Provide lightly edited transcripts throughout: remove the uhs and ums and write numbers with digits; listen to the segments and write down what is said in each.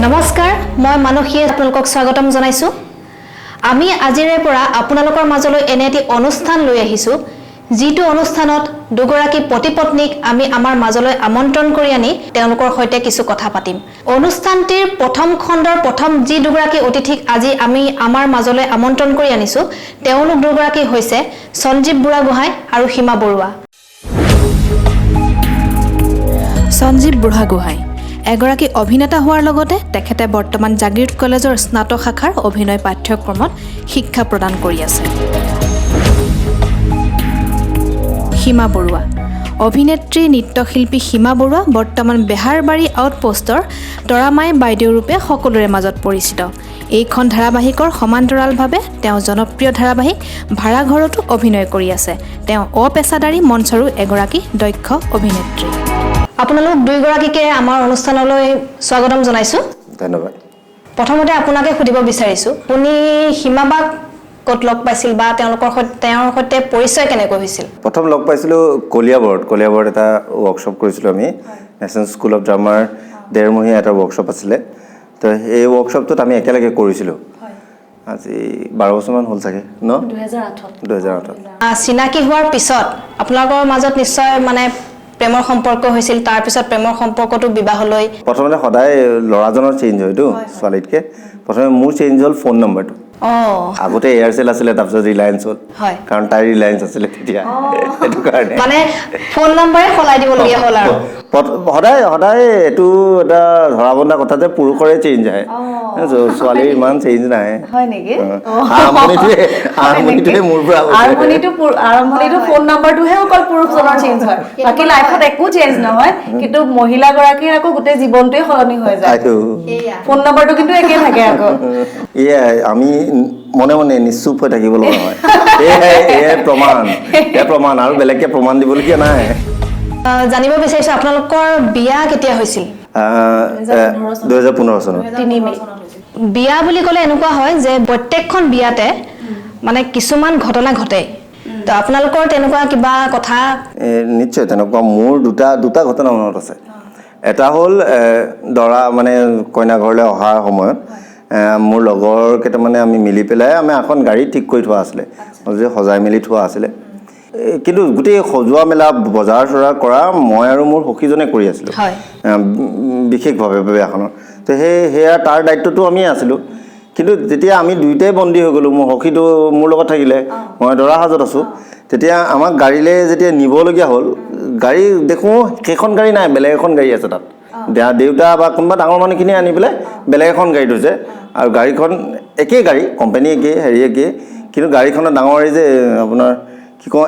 নমস্কাৰ মই মানসীয়ে আপোনালোকক স্বাগতম জনাইছো আমি আজিৰে পৰা আপোনালোকৰ মাজলৈ এনে এটি অনুষ্ঠান লৈ আহিছো যিটো অনুষ্ঠানত দুগৰাকী পতিপত্নীক আমি আমাৰ মাজলৈ আমন্ত্ৰণ কৰি আনি তেওঁলোকৰ সৈতে কিছু কথা পাতিম অনুষ্ঠানটিৰ প্ৰথম খণ্ডৰ প্ৰথম যি দুগৰাকী অতিথিক আজি আমি আমাৰ মাজলৈ আমন্ত্ৰণ কৰি আনিছো তেওঁলোক দুগৰাকী হৈছে সঞ্জীৱ বুঢ়াগোহাঁই আৰু সীমা বৰুৱা সঞ্জীৱ বুঢ়াগোহাঁই এগৰাকী অভিনেতা হোৱাৰ লগতে তেখেতে বৰ্তমান জাগিৰোড কলেজৰ স্নাতক শাখাৰ অভিনয় পাঠ্যক্ৰমত শিক্ষা প্ৰদান কৰি আছে সীমা বৰুৱা অভিনেত্ৰী নৃত্যশিল্পী সীমা বৰুৱা বৰ্তমান বেহাৰবাৰী আউটপোষ্টৰ তৰামাই বাইদেউ ৰূপে সকলোৰে মাজত পৰিচিত এইখন ধাৰাবাহিকৰ সমান্তৰালভাৱে তেওঁ জনপ্ৰিয় ধাৰাবাহিক ভাড়াঘৰতো অভিনয় কৰি আছে তেওঁ অপেছাদাৰী মঞ্চৰো এগৰাকী দক্ষ অভিনেত্ৰী আপোনালোক দুইগৰাকীকে আমাৰ অনুষ্ঠানলৈ স্বাগতম জনাইছো ধন্যবাদ প্ৰথমতে আপোনাকে সুধিব বিচাৰিছো আপুনি সীমাবাক কত লগ পাইছিল বা তেওঁৰ সৈতে পৰিচয় কেনেকৈ হৈছিল প্ৰথম লগ পাইছিলো কলিয়াবৰত এটা ওয়াৰ্কশ্বপ কৰিছিলো আমি নেশনেল স্কুল অফ ড্ৰামাৰ ডেৰমহীয়া এটা ওয়াৰ্কশ্বপ আছিলে তো এই ওয়াৰ্কশ্বপটোত আমি একেলগে কৰিছিলো আজি 12 বছৰমান হ'ল চাগে ন 2008 চিনাকি হোৱাৰ পিছত আপোনালোকৰ মাজত নিশ্চয় মানে প্ৰেমৰ সম্পৰ্ক হৈছিল তাৰ পিছত প্ৰেমৰ সম্পৰ্কটো বিবাহলৈ প্ৰথমতে সদায় লৰাজনৰ চেঞ্জ হয়তো ছোৱালীতকে প্ৰথমে মোৰ চেঞ্জ হ'ল ফোন নম্বৰটো আগতে এয়াৰসেল আছিলে তাৰপিছত ৰিলায়েন্স হ'ল কাৰণ তাই ৰিলায়েন্স আছিলে তেতিয়া এটো কাৰণে মানে ফোন নম্বৰে খলাই দিবলগীয়া হ'ল আৰু সদায় এটো এটা ধৰাবন্ধা কথা যে পুৰুষৰে চেঞ্জ হয় ছোৱালীৰ ইমান চেঞ্জ নাই হয় নেকি আৰম্ভণিটোৱে মোৰ পৰা আৰম্ভণিটো ফোন নম্বৰটোহে অকল পুৰুষজনৰ চেঞ্জ হয় বাকী লাইফত একো চেঞ্জ নহয় কিন্তু মহিলা গৰাকীৰ আকৌ গোটেই জীৱনটোৱে সলনি হৈ যায় ফোন নম্বৰটো কিন্তু একে থাকে আকৌ আমি মনে মনে নিশ্চুপ হৈ থাকিব লগা হয় এয়াই প্ৰমাণ আৰু বেলেগকে প্ৰমাণ দিবলগীয়া নাই জানিব বিচাৰিছো আপোনালোকৰ বিয়া কেতিয়া হৈছিল 2015 চনত বিয়া বুলি ক'লে এনেকুৱা হয় যে প্ৰত্যেকখন বিয়াতে মানে কিছুমান ঘটনা ঘটে তো আপোনালোকৰ তেনেকুৱা কিবা কথা নিশ্চয় তেনেকুৱা মোৰ দুটা ঘটনা মনত আছে এটা হ'ল দৰা মানে কইনা ঘৰলৈ অহাৰ সময়ত মোৰ লগৰ কেইটামানে আমি মিলি পেলাই আমি এখন গাড়ী ঠিক কৰি থোৱা আছিলে যে সজাই মেলি থোৱা আছিলে কিন্তু গোটেই সজোৱা মেলা বজাৰ চৰা কৰা মই আৰু মোৰ সখীজনে কৰি আছিলোঁ বিশেষভাৱে বিয়াখনৰ তো সেয়া তাৰ দায়িত্বটো আমি আছিলোঁ কিন্তু যেতিয়া আমি দুইটাই বন্দী হৈ গ'লোঁ মোৰ সখীটো মোৰ লগত থাকিলে মই দৰা সাজত আছোঁ তেতিয়া আমাক গাড়ীলৈ যেতিয়া নিবলগীয়া হ'ল গাড়ী দেখোঁ সেইখন গাড়ী নাই বেলেগ এখন গাড়ী আছে তাত দেউতা বা কোনোবা ডাঙৰ মানুহখিনি আনি পেলাই বেলেগ এখন গাড়ী থৈছে আৰু গাড়ীখন একেই গাড়ী কোম্পানী একেই হেৰি একেই কিন্তু গাড়ীখনৰ ডাঙৰ এই যে আপোনাৰ কি কওঁ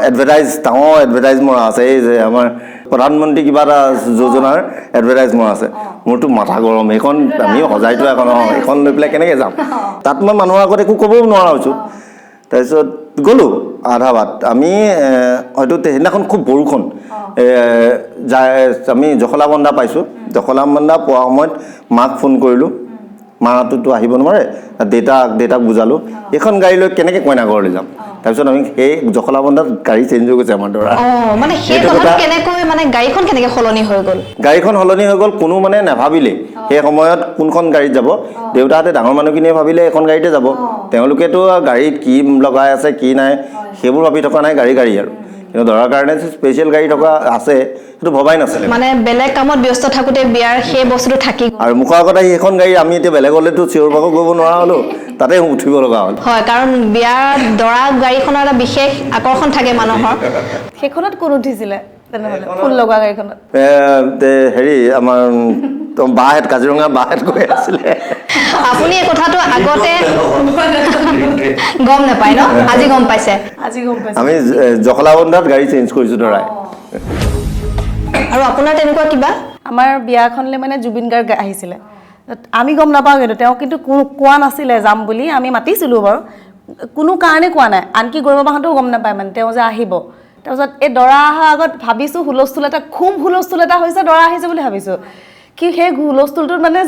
ডাঙৰ এডভাৰটাইজ মৰা আছে এই যে আমাৰ প্ৰধানমন্ত্ৰী কিবা এটা যোজনাৰ এডভাৰটাইজ মৰা আছে মোৰতো মাথা গৰম সেইখন আমি সজাইতো এখন লৈ পেলাই কেনেকৈ যাম তাত মই মানুহৰ আগত একো ক'বও নোৱাৰা হৈছোঁ তাৰপিছত গ'লোঁ আধা বাট আমি হয়তো সেইদিনাখন খুব বৰষুণ আমি জখলাবন্ধা পাইছোঁ জখলাবন্ধা পোৱা সময়ত মাক ফোন কৰিলোঁ মাটোতো আহিব নোৱাৰে দেউতাক বুজালোঁ এইখন গাড়ী লৈ কেনেকৈ কইনা ঘৰলৈ যাম তাৰপিছত আমি সেই জখলাবন্ধাত গাড়ী চেঞ্জ হৈ গৈছে আমাৰ দৰা মানে সেই কথাটো কেনেকৈ মানে গাড়ীখন কেনেকৈ সলনি হৈ গ'ল কোনো মানে নাভাবিলে সেই সময়ত কোনখন গাড়ীত যাব দেউতাহঁতে ডাঙৰ মানুহখিনিয়ে ভাবিলে এখন গাড়ীতে যাব তেওঁলোকেতো গাড়ীত কি লগাই আছে কি নাই সেইবোৰ ভাবি থকা নাই গাড়ী আৰু কিন্তু দৰাৰ কাৰণে স্পেচিয়েল গাড়ী থকা আছে সেইটো ভবাই নাছিলে মানে বেলেগ কামত ব্যস্ত থাকোঁতে বিয়াৰ সেই বস্তুটো থাকি আৰু মুখৰ আগত আহি এখন গাড়ী আমি এতিয়া বেলেগলৈতো চিঞৰ বাখৰ কৰিব নোৱাৰা হ'লো তাতে উঠিব লগা হ'ল হয় কাৰণ বিয়াৰ দৰা গাড়ীখনৰ এটা বিশেষ আকৰ্ষণ থাকে মানুহৰ সেইখনত কোন উঠিছিলে তেনেহ'লে ফুল লগা গাড়ীখনত হেৰি আমাৰ বাহেত কাজিৰঙা বাহেত গৈ আছিলে আপুনি এই কথাটো আগতে গম নাপায় ন আজি গম পাইছে আমি জখলাবন্ধাত গাড়ী চেঞ্জ কৰিছোঁ দৰাই আৰু আপোনাৰ তেনেকুৱা কিবা আমাৰ বিয়াখনলৈ মানে জুবিন গাৰ্গ আহিছিলে আমি গম নাপাওঁ কিন্তু কোৱা নাছিলে যাম বুলি আমি মাতিছিলোঁ বাৰু কোনো কাৰণে কোৱা নাই আনকি গৰিমাবাহঁতেও গম নাপায় মানে তেওঁ যে আহিব তাৰপিছত এই দৰা অহাৰ আগত ভাবিছোঁ হুলস্থুল এটা হৈছে দৰা আহিছে বুলি ভাবিছোঁ কি সেই হুলস্থুলটোত মানে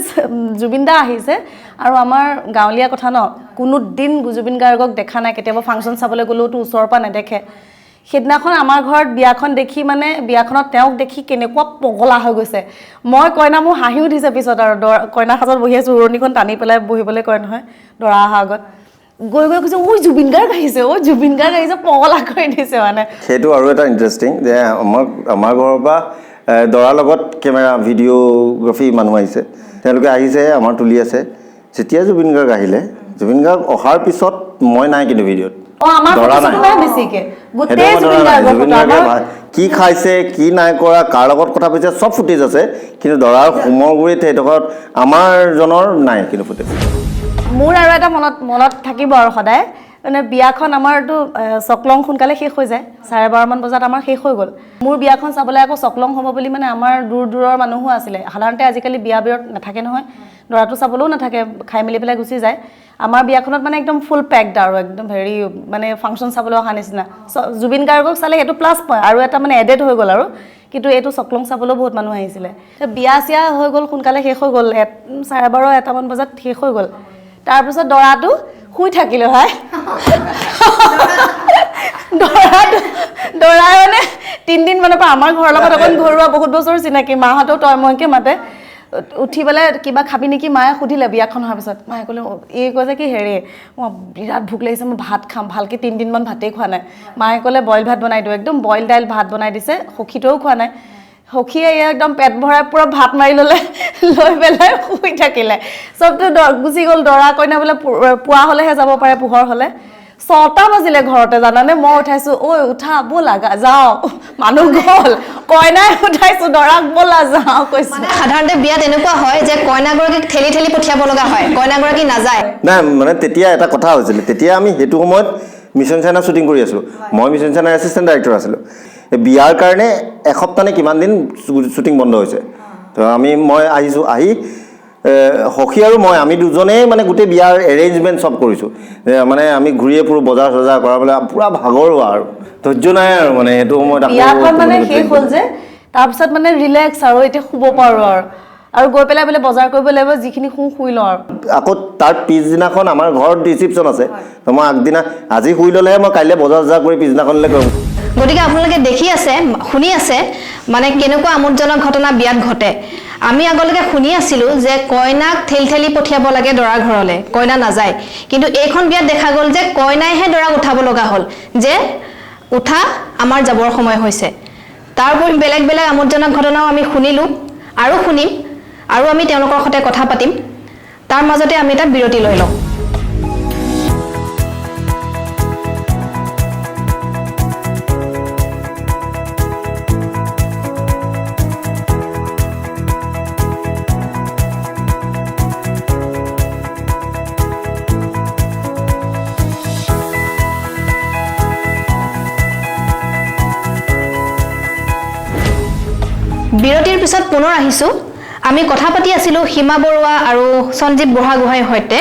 জুবিন দা আহিছে আৰু আমাৰ গাঁৱলীয়া কথা ন কোনো দিন জুবিন গাৰ্গক দেখা নাই কেতিয়াবা ফাংচন চাবলৈ গ'লেওতো ওচৰৰ পৰা নেদেখে সেইদিনাখন আমাৰ ঘৰত বিয়াখন দেখি মানে বিয়াখনত তেওঁক দেখি কেনেকুৱা পগলা হৈ গৈছে মই কইনা মোৰ হাঁহি উঠিছে পিছত আৰু কইনা সাজত বহি আছোঁ উৰণিখন টানি পেলাই বহিবলৈ কয় নহয় দৰা অহা আগত গৈ গৈ কৈছে ঐ জুবিন গাৰ্গ আহিছে পগলা কৰি দিছে মানে সেইটো আৰু এটা ইণ্টাৰেষ্টিং যে আমাৰ ঘৰৰ পৰা দৰাৰ লগত কেমেৰা ভিডিঅ'গ্ৰাফী মানুহ আহিছে তেওঁলোকে আহিছে আমাৰ তুলি আছে যেতিয়া জুবিন গাৰ্গ আহিলে জুবিন গাৰ্গ অহাৰ পিছত মই নাই কিন্তু ভিডিঅ'ত আমাৰ বেছিকে গোটেই কি খাইছে কি নাই কৰা কাৰ লগত কথা পাতিছে চব ফুটেজ আছে কিন্তু দৰাৰ হোমৰ গুৰিত সেইডোখৰত আমাৰজনৰ নাই কিন্তু ফুটেজ মোৰ আৰু এটা মনত থাকিব আৰু সদায় মানে বিয়াখন আমাৰতো চকলং সোনকালে শেষ হৈ যায় 12:30 বজাত আমাৰ শেষ হৈ গ'ল মোৰ বিয়াখন চাবলৈ আকৌ চকলং হ'ব বুলি মানে আমাৰ দূৰৰ মানুহো আছিলে সাধাৰণতে আজিকালি বিয়াবোৰত নাথাকে নহয় দৰাটো চাবলৈও নাথাকে খাই মেলি পেলাই গুচি যায় আমাৰ বিয়াখনত মানে একদম ফুল পেকড আৰু একদম হেৰি মানে ফাংচন চাবলৈ অহা নিচিনা জুবিন গাৰ্গক চালে সেইটো প্লাছ পইণ্ট আৰু এটা মানে এডেড হৈ গ'ল আৰু কিন্তু এইটো চকলং চাবলৈও বহুত মানুহ আহিছিলে বিয়া চিয়া হৈ গ'ল সোনকালে শেষ হৈ গ'ল 12:30 বজাত শেষ হৈ গ'ল তাৰপিছত দৰাটো শুই থাকিলে ভাই দৰাই মানে 3 দিন মানৰ পৰা আমাৰ ঘৰৰ লগত অকণ ঘৰুৱা বহুত বছৰ চিনাকি মাহঁতেও তই মইকে মাতে উঠি পেলাই কিবা খাবি নেকি মায়ে সুধিলে বিয়াখন হোৱাৰ পিছত মায়ে ক'লে এই কৈছে কি হেৰি মই বিৰাট ভোক লাগিছে মই ভাত খাম ভালকৈ 3 দিনমান ভাতেই খোৱা নাই মায়ে ক'লে বইল ভাত বনাই দিওঁ একদম বইল দাইল ভাত বনাই দিছে সখীটোও খোৱা নাই সখীয়ে একদম পেট ভৰাই পুৰা ভাত মাৰি ল'লে লৈ পেলাই শুই থাকিলে চবটো গুচি গ'ল দৰা কইনা বোলে পুৱা হ'লেহে যাব পাৰে পোহৰ হ'লে 6টা বাজিলে ঘৰতে জানানে মই উঠাইছোঁ ঐ উঠা ব'লা যাওঁ মানুহ গ'ল কইনাই উঠাইছোঁ দৰাক ব'লা যাওঁ কৈছোঁ সাধাৰণতে বিয়াত এনেকুৱা হয় যে কইনাগৰাকীক ঠেলি ঠেলি পঠিয়াব লগা হয় কইনাগৰাকী নাযায় নাই মানে তেতিয়া এটা কথা হৈছিলে তেতিয়া আমি সেইটো সময়ত মিছন চাইনা শ্বুটিং কৰি আছিলোঁ মই মিছন চাইনাৰ এছিষ্টেণ্ট ডাইৰেক্টৰ আছিলোঁ বিয়াৰ কাৰণে এসপ্তাহ নে কিমান দিন শ্বুটিং বন্ধ হৈছে তো মই আহিছোঁ আহি সখী আৰু মই আমি দুজনেই মানে গোটেই বিয়াৰ এৰেঞ্জমেণ্ট চব কৰিছোঁ মানে আমি ঘূৰিয়ে ফুৰোঁ বজাৰ চজাৰ কৰা পেলাই পূৰা ভাগৰুৱা আৰু ধৈৰ্য নাই আৰু মানে সেইটো সময়ত বিয়াখন মানে শেষ হ'ল যে তাৰপিছত মানে ৰিলেক্স আৰু এতিয়া শুব পাৰোঁ আৰু গৈ পেলাই বোলে বজাৰ কৰিব লাগিব যিখিনি শুই লওঁ আৰু আকৌ তাৰ পিছদিনাখন আমাৰ ঘৰত ৰিচিপশ্যন আছে তো মই আগদিনা আজি শুই ল'লেহে মই কাইলৈ বজাৰ চজাৰ কৰি পিছদিনাখনলৈ কৰিম গতিকে আপোনালোকে দেখি আছে শুনি আছে মানে কেনেকুৱা আমোদজনক ঘটনা বিয়াত ঘটে আমি আগলৈকে শুনি আছিলোঁ যে কইনাক ঠেলি ঠেলি পঠিয়াব লাগে দৰাৰ ঘৰলৈ কইনা নাযায় কিন্তু এইখন বিয়াত দেখা গ'ল যে কইনাইহে দৰাক উঠাব লগা হ'ল যে উঠা আমাৰ যাবৰ সময় হৈছে তাৰ উপৰি বেলেগ বেলেগ আমোদজনক ঘটনাও আমি শুনিলোঁ আৰু শুনিম আৰু আমি তেওঁলোকৰ সৈতে কথা পাতিম তাৰ মাজতে আমি এটা বিৰতি লৈ লওঁ বিৰতিৰ পিছত পুনৰ আহিছোঁ আমি কথা পাতি আছিলোঁ সীমা বৰুৱা আৰু সঞ্জীৱ বুঢ়াগোহাঁইৰ সৈতে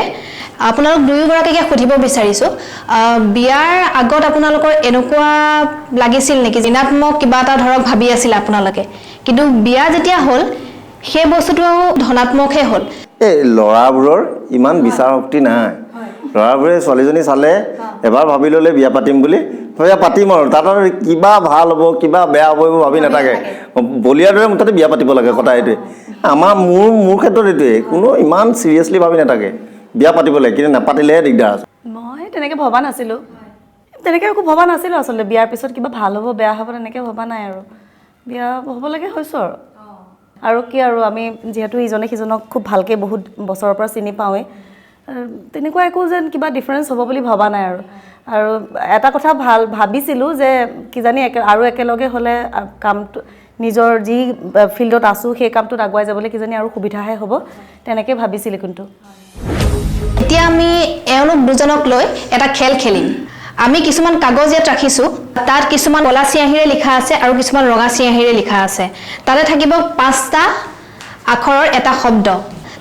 আপোনালোক দুয়োগৰাকীকে সুধিব বিচাৰিছোঁ বিয়াৰ আগত আপোনালোকৰ এনেকুৱা লাগিছিল নেকি ঋণাত্মক কিবা এটা ধৰক ভাবি আছিল আপোনালোকে কিন্তু বিয়া যেতিয়া হ'ল সেই বস্তুটো ধনাত্মকহে হ'ল এই ল'ৰাবোৰৰ ইমান বিচাৰ শক্তি নাই ল'ৰাবোৰে ছোৱালীজনী চালে এবাৰ ভাবি ল'লে বিয়া পাতিম বুলি পাতিম আৰু তাত আৰু কিবা ভাল হ'ব কিবা বেয়া হ'ব এইবোৰ ভাবি নাথাকে বলিয়াৰ দৰে মুঠতে বিয়া পাতিব লাগে কথা এইটোৱে মোৰ ক্ষেত্ৰত এইটোৱে কোনো ইমান চিৰিয়াছলি ভাবি নাথাকে বিয়া পাতিব লাগে কিন্তু নাপাতিলেহে দিগদাৰ আছে মই তেনেকৈ ভবা নাছিলোঁ তেনেকৈ একো ভবা নাছিলোঁ আচলতে বিয়াৰ পিছত কিবা ভাল হ'ব বেয়া হ'ব তেনেকৈ ভবা নাই আৰু বিয়া হ'ব লাগে হৈছোঁ আৰু কি আৰু আমি যিহেতু ইজনে সিজনক খুব ভালকৈ বহুত বছৰৰ পৰা চিনি পাওঁৱেই তেনেকুৱা একো যেন কিবা ডিফাৰেঞ্চ হ'ব বুলি ভবা নাই আৰু এটা কথা ভাবিছিলোঁ যে কিজানি আৰু একেলগে হ'লে কামটো নিজৰ যি ফিল্ডত আছোঁ সেই কামটোত আগুৱাই যাবলৈ কিজানি আৰু সুবিধাহে হ'ব তেনেকৈ ভাবিছিলোঁ কিন্তু এতিয়া আমি এওঁলোক দুজনক লৈ এটা খেল খেলিম আমি কিছুমান কাগজ ইয়াত ৰাখিছোঁ তাত কিছুমান কলা চিয়াঁহীৰে লিখা আছে আৰু কিছুমান ৰঙা চিয়াঁহীৰে লিখা আছে তাতে থাকিব 5টা আখৰৰ এটা শব্দ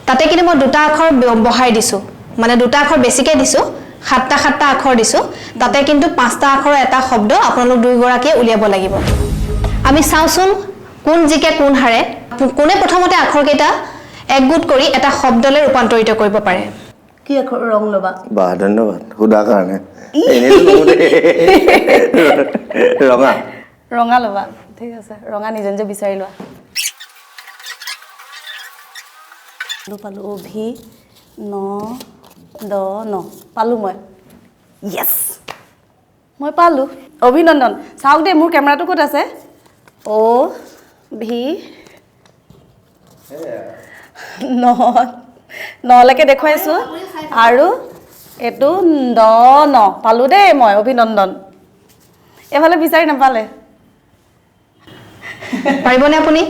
তাতে কিন্তু মই 2টা আখৰ বহাই দিছোঁ মানে 2টা আখৰ বেছিকৈ দিছোঁ 7টা আখৰ দিছোঁ তাতে কিন্তু 5টা আখৰৰ এটা শব্দ আপোনালোক দুয়োগৰাকীয়ে উলিয়াব লাগিব আমি চাওঁচোন কোন জিকে কোন হাৰে কোনে প্ৰথমতে আখৰকেইটা একগোট কৰি এটা শব্দলৈ ৰূপান্তৰিত কৰিব পাৰে কি আখৰ ৰং ল'বা ধন্যবাদ সুধাৰ কাৰণে এনেইতো নুসুধে। ৰঙা ৰঙা ল'বা ঠিক আছে ৰঙা নিজে নিজে বিচাৰি লোৱা পালো অভি 9 10 9 পালো মই য়েছ মই পালো অভিনন্দন চাওক দে মোৰ কেমেৰাটো ক'ত আছে অ ভি 9 লৈকে দেখুৱাইছো আৰু এইটো 10 9 পালো দেই মই অভিনন্দন এফালে বিচাৰি নাপালে পাৰিবনে আপুনি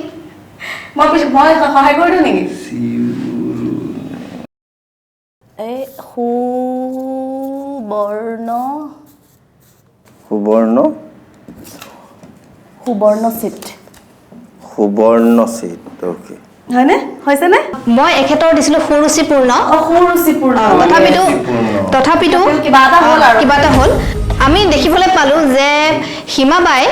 মই সহায় কৰি দিওঁ নেকি এই সুবৰ্ণ সুবৰ্ণচিত ওকে হয়নে হৈছেনে মই এখেতৰ দিছিলোঁ সুৰুচিপূৰ্ণ সুৰুচিপূৰ্ণ তথাপিতো কিবা এটা হ'ল আৰু কিবা এটা হ'ল আমি দেখিবলৈ পালোঁ যে সীমাবাই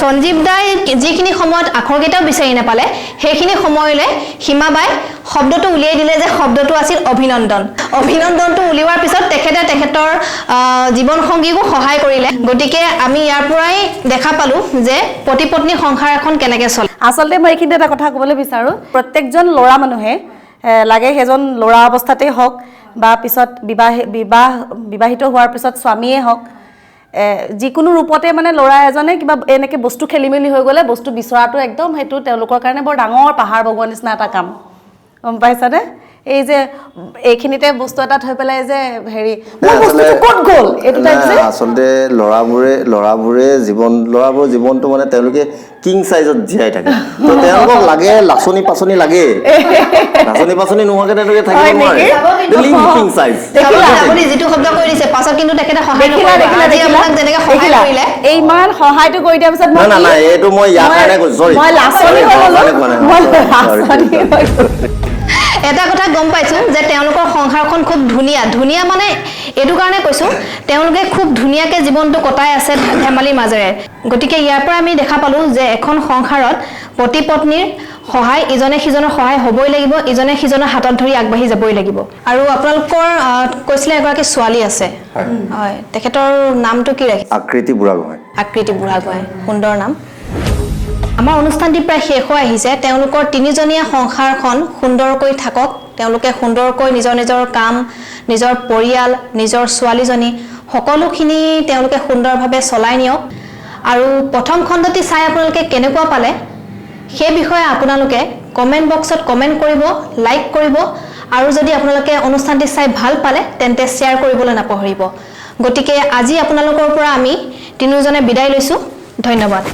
সঞ্জীৱ দাই যিখিনি সময়ত আখৰকেইটাও বিচাৰি নাপালে সেইখিনি সময়লৈ সীমাবাই শব্দটো উলিয়াই দিলে যে শব্দটো আছিল অভিনন্দন অভিনন্দনটো উলিওৱাৰ পিছত তেখেতৰ জীৱনসংগীকো সহায় কৰিলে গতিকে আমি ইয়াৰ পৰাই দেখা পালোঁ যে পতি পত্নী সংসাৰ এখন কেনেকৈ চলে আচলতে মই এইখিনিতে এটা কথা ক'বলৈ বিচাৰোঁ প্ৰত্যেকজন ল'ৰা মানুহে লাগে সেইজন ল'ৰা অৱস্থাতেই হওক বা পিছত বিবাহিত হোৱাৰ পিছত স্বামীয়ে হওক যিকোনো ৰূপতে মানে ল'ৰা এজনে কিবা এনেকৈ বস্তু খেলি মেলি হৈ গ'লে বস্তু বিচৰাটো একদম সেইটো তেওঁলোকৰ কাৰণে বৰ ডাঙৰ পাহাৰ বগোৱাৰ নিচিনা এটা কাম গম পাইছানে এই যে এইখিনিতে বস্তু এটা থৈ পেলাই যে হেৰি বস্তুটো ক'ত গ'ল এইটো টাইপ যে আচলতে ল'ৰাবোৰৰ জীৱনটো মানে তেওঁলোকে কিং চাইজত জীয়াই থাকে তো তেওঁলোকক লাগে লাচনি পাচনি লাগে লাচনি পাচনি নোহোৱাকৈ তেওঁলোকে থাকিব নোৱাৰে কিং চাইজ আপুনি যিটো শব্দ কৈ দিছে পাছত কিন্তু তেখেতে সহায় নকৰিলে আজি আপোনাক যেনেকৈ সহায় কৰিলে এই ইমান সহায়টো কৰি দিয়াৰ পিছত নাই এইটো মই ইয়াৰ কাৰণে কৈছোঁ মই লাচনি হৈ গ'লো এটা কথা গম পাইছোঁ যে তেওঁলোকৰ সংসাৰখন খুব ধুনীয়া মানে এইটো কাৰণে কৈছোঁ তেওঁলোকে খুব ধুনীয়াকৈ জীৱনটো কটাই আছে ধেমালিৰ মাজেৰে গতিকে ইয়াৰ পৰা আমি দেখা পালোঁ যে এখন সংসাৰত পতি পত্নীৰ সহায় ইজনে সিজনৰ সহায় হ'বই লাগিব ইজনে সিজনৰ হাতত ধৰি আগবাঢ়ি যাবই লাগিব আৰু আপোনালোকৰ কৈছিলে এগৰাকী ছোৱালী আছে হয় তেখেতৰ নামটো কি ৰাখিছে আকৃতি বুঢ়াগোহাঁই সুন্দৰ নাম আমাৰ অনুষ্ঠানটি প্ৰায় শেষ হৈ আহিছে তেওঁলোকৰ তিনিজনীয়া সংসাৰখন সুন্দৰকৈ থাকক তেওঁলোকে সুন্দৰকৈ নিজৰ কাম নিজৰ পৰিয়াল নিজৰ ছোৱালীজনী সকলোখিনি তেওঁলোকে সুন্দৰভাৱে চলাই নিয়ক আৰু প্ৰথম খণ্ডটি চাই আপোনালোকে কেনেকুৱা পালে সেই বিষয়ে আপোনালোকে কমেণ্ট বক্সত কমেণ্ট কৰিব লাইক কৰিব আৰু যদি আপোনালোকে অনুষ্ঠানটি চাই ভাল পালে তেন্তে শ্বেয়াৰ কৰিবলৈ নাপাহৰিব গতিকে আজি আপোনালোকৰ পৰা আমি তিনিজনে বিদায় লৈছোঁ ধন্যবাদ